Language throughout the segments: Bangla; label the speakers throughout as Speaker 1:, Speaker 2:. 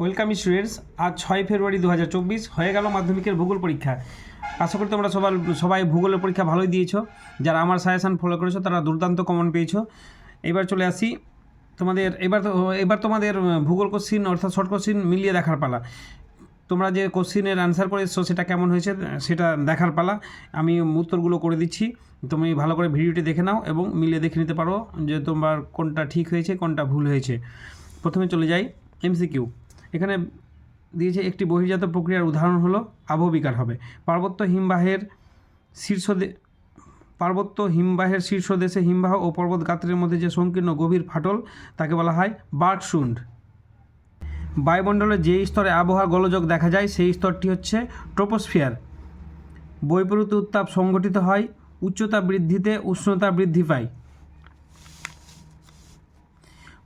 Speaker 1: Welcome students. আজ 6 ফেব্রুয়ারি 2024 হয়ে গেল মাধ্যমিকের ভূগোল পরীক্ষা। আশা করি তোমরা সবাই ভূগোলের পরীক্ষা ভালোই দিয়েছো। যারা আমার সাজেশান ফলো করেছো তারা দুর্দান্ত কমন পেয়েছো। এবার চলে আসি তোমাদের এবার তোমাদের ভূগোল কোশ্চিন অর্থাৎ শর্ট কোশ্চিন মিলিয়ে দেখার পালা। তোমরা যে কোশ্চিনের অ্যান্সার করে এসছো সেটা কেমন হয়েছে সেটা দেখার পালা। আমি উত্তরগুলো করে দিচ্ছি, তুমি ভালো করে ভিডিওটি দেখে নাও এবং মিলিয়ে দেখে নিতে পারো যে তোমার কোনটা ঠিক হয়েছে কোনটা ভুল হয়েছে। প্রথমে চলে যাই এমসিকিউ। এখানে দিয়েছে একটি বহির্জাত প্রক্রিয়ার উদাহরণ হলো আবহবিকার হবে। পার্বত্য হিমবাহের শীর্ষদেশে হিমবাহ ও পর্বত গাত্রের মধ্যে যে সংকীর্ণ গভীর ফাটল তাকে বলা হয় বার্গশুন্ড। বায়ুমণ্ডলে যে স্তরে আবহাওয়ার গোলযোগ দেখা যায় সেই স্তরটি হচ্ছে ট্রপোস্ফিয়ার। বৈপরীত্য উত্তাপ সংঘটিত হয়, উচ্চতা বৃদ্ধিতে উষ্ণতা বৃদ্ধি পায়।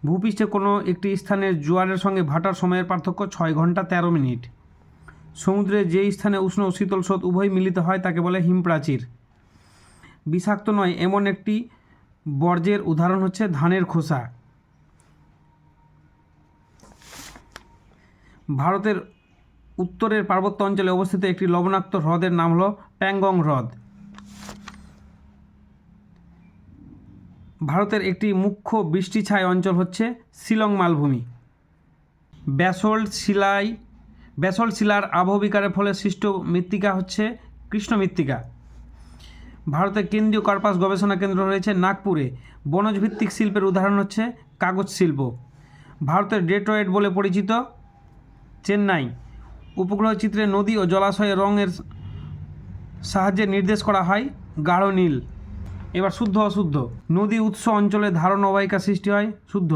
Speaker 1: ভূপৃষ্ঠে কোনো একটি স্থানের জোয়ারের সঙ্গে ভাটার সময়ের পার্থক্য 6 ঘন্টা 13 মিনিট। সমুদ্রে যে স্থানে উষ্ণ ও শীতল স্রোত উভয় মিলিত হয় তাকে বলে হিমপ্রাচীর। বিষাক্ত নয় এমন একটি বর্জ্যের উদাহরণ হচ্ছে ধানের খোসা। ভারতের উত্তরের পার্বত্য অঞ্চলে অবস্থিত একটি লবণাক্ত হ্রদের নাম হলো প্যাংগং হ্রদ। ভারতের একটি মুখ্য বৃষ্টিছায় অঞ্চল হচ্ছে শিলং মালভূমি। ব্যাসল্ট শিলার আবহবিকারের ফলে সৃষ্ট মৃত্তিকা হচ্ছে কৃষ্ণ মৃত্তিকা। ভারতের কেন্দ্রীয় কার্পাস গবেষণা কেন্দ্র রয়েছে নাগপুরে। বনজ ভিত্তিক শিল্পের উদাহরণ হচ্ছে কাগজ শিল্প। ভারতের ডেট্রয়েট বলে পরিচিত চেন্নাই। উপগ্রহ চিত্রে নদী ও জলাশয়ের রঙের সাহায্যে নির্দেশ করা হয় গাঢ় নীল। এবার শুদ্ধ অশুদ্ধ। নদী উৎস অঞ্চলে ধারণ অববাহিকা সৃষ্টি হয়, শুদ্ধ।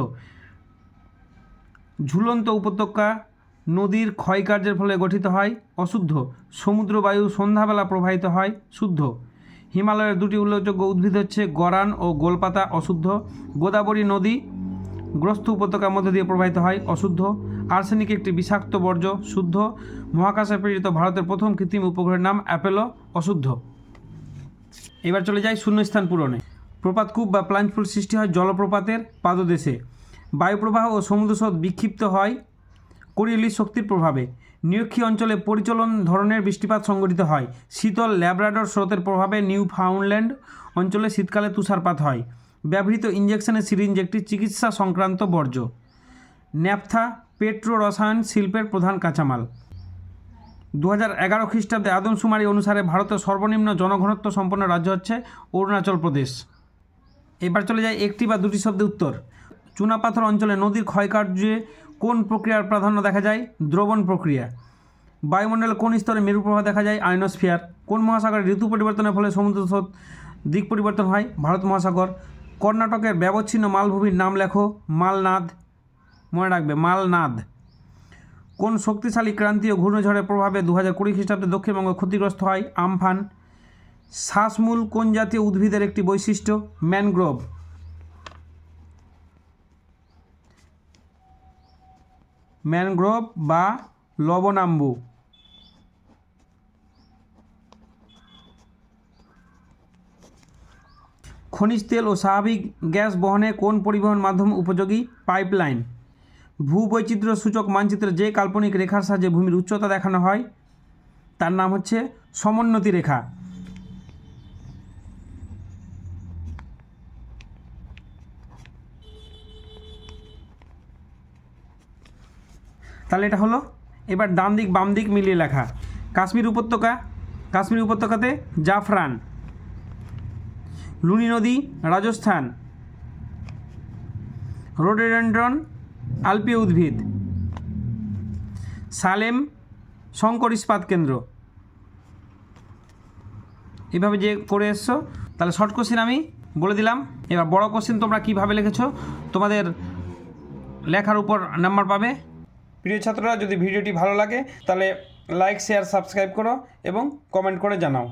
Speaker 1: ঝুলন্ত উপত্যকা নদীর ক্ষয়কার্যের ফলে গঠিত হয়, অশুদ্ধ। সমুদ্র বায়ু সন্ধ্যাবেলা প্রবাহিত হয়, শুদ্ধ। হিমালয়ের দুটি উল্লেখযোগ্য উদ্ভিদ হচ্ছে গরান ও গোলপাতা, অশুদ্ধ। গোদাবরী নদী গ্রস্ত উপত্যকার মধ্যে দিয়ে প্রবাহিত হয়, অশুদ্ধ। আর্সেনিক একটি বিষাক্ত বর্জ্য, শুদ্ধ। মহাকাশে প্রেরিত ভারতের প্রথম কৃত্রিম উপগ্রহের নাম অ্যাপোলো, অশুদ্ধ। এবার চলে যাই শূন্যস্থান পূরণে। প্রপাতকূপ বা প্লাঞ্জপুল সৃষ্টি হয় জলপ্রপাতের পাদদেশে। বায়ুপ্রবাহ ও সমুদ্রস্রোত বিক্ষিপ্ত হয় কোরিওলিস শক্তির প্রভাবে। নিরক্ষীয় অঞ্চলে পরিচলন ধরনের বৃষ্টিপাত সংঘটিত হয়। শীতল ল্যাব্রাডর স্রোতের প্রভাবে নিউ ফাউন্ডল্যান্ড অঞ্চলে শীতকালে তুষারপাত হয়। ব্যবহৃত ইঞ্জেকশনের সিরিঞ্জ একটি চিকিৎসা সংক্রান্ত বর্জ্য। ন্যাপথা পেট্রো রসায়ন শিল্পের প্রধান কাঁচামাল। 2011 খ্রিস্টাব্দে আদমশুমারি অনুসারে ভারতের সর্বনিম্ন জনঘনত্ব সম্পন্ন রাজ্য হচ্ছে অরুণাচল প্রদেশ। এবার চলে যায় একটি বা দুটি শব্দে উত্তর। চুনাপাথর অঞ্চলে নদীর ক্ষয়কার্যে কোন প্রক্রিয়ার প্রাধান্য দেখা যায়? দ্রবণ প্রক্রিয়া। বায়ুমণ্ডলে কোন স্তরে মেরু প্রবাহ দেখা যায়? আয়নোস্ফিয়ার। কোন মহাসাগরে ঋতু পরিবর্তনের ফলে সমুদ্র স্রোত দিক পরিবর্তন হয়? ভারত মহাসাগর। কর্ণাটকের ব্যবচ্ছিন্ন মালভূমির নাম লেখো? মালনাদ, মনে রাখবে মালনাদ। কোন শক্তিশালী ক্রান্তীয় ঘূর্ণিঝড়ের প্রভাবে 2020 খ্রিস্টাব্দে দক্ষিণবঙ্গ ক্ষতিগ্রস্ত হয়? আমফান। শ্বাসমূল কোন জাতীয় উদ্ভিদের একটি বৈশিষ্ট্য? ম্যানগ্রোভ। ম্যানগ্রোভ বা লবণাম্বু। খনিজ তেল ও স্বাভাবিক গ্যাস বহনে কোন পরিবহন মাধ্যম উপযোগী? পাইপলাইন। ভূবৈচিত্র্য সূচক মানচিত্রে যে কাল্পনিক রেখার সাহায্যে ভূমির উচ্চতা দেখানো হয় তার নাম হচ্ছে সমোন্নতি রেখা। তাহলে এটা হলো। এবার ডান দিক বাম দিক মিলিয়ে লেখা। কাশ্মীর উপত্যকাতে জাফরান। লুনি নদী রাজস্থান। রোডোডেনড্রন আলপীয় উদ্ভিদ। সালেম শঙ্কর ইস্পাত কেন্দ্র। এভাবে যে করে এসছো। তাহলে শর্ট কোশ্চেন আমি বলে দিলাম। এবার বড় কোশ্চেন তোমরা কীভাবে লিখেছো তোমাদের লেখার উপর নাম্বার পাবে। প্রিয় ছাত্ররা, যদি ভিডিওটি ভালো লাগে তাহলে লাইক শেয়ার সাবস্ক্রাইব করো এবং কমেন্ট করে জানাও।